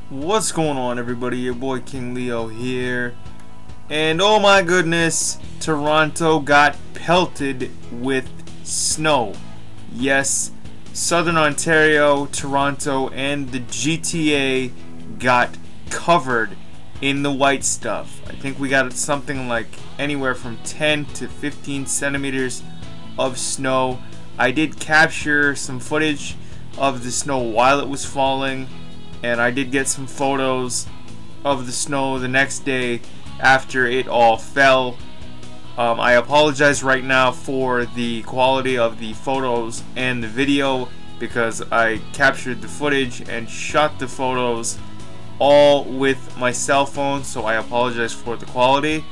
What's going on, everybody? Your boy King Leo here. And oh my goodness, Toronto got pelted with snow. Yes, Southern Ontario, Toronto, and the GTA got covered in the white stuff. I think we got something like anywhere from 10 to 15 centimeters of snow. I did capture some footage of the snow while it was falling, and I did get some photos of the snow the next day after it all fell. I apologize right now for the quality of the photos and the video because I captured the footage and shot the photos all with my cell phone, so I apologize for the quality.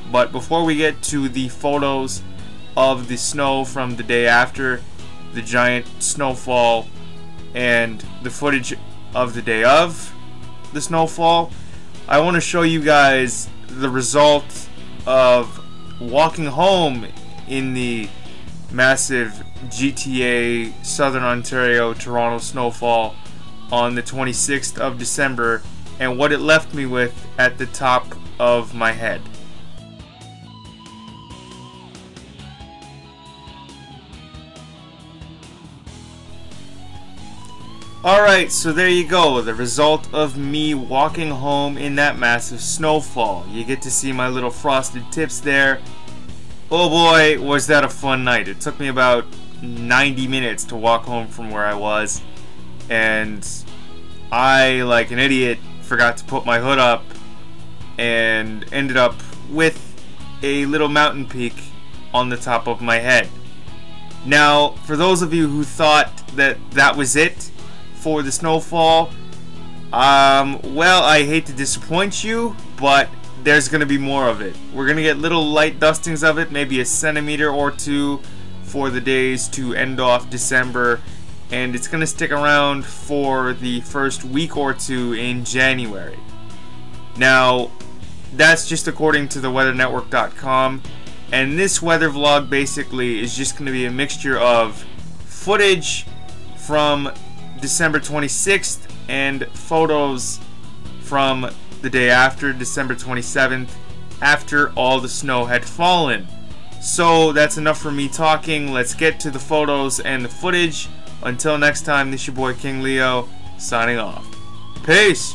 But before we get to the photos of the snow from the day after the giant snowfall and the footage of the day of the snowfall, I want to show you guys the result of walking home in the massive GTA Southern Ontario Toronto snowfall on the 26th of December and what it left me with at the top of my head. Alright, so there you go, the result of me walking home in that massive snowfall. You get to see my little frosted tips there. Oh boy, was that a fun night. It took me about 90 minutes to walk home from where I was, and I, like an idiot, forgot to put my hood up and ended up with a little mountain peak on the top of my head. Now, for those of you who thought that that was it for the snowfall, well, I hate to disappoint you, but there's gonna be more of it. We're gonna get little light dustings of it, maybe a centimeter or two for the days to end off December, and it's gonna stick around for the first week or two in January. Now, that's just according to the weathernetwork.com, and this weather vlog basically is just gonna be a mixture of footage from December 26th and photos from the day after, December 27th, after all the snow had fallen. So that's enough for me talking. Let's get to the photos and the footage. Until next time, this is your boy King Leo, signing off. Peace!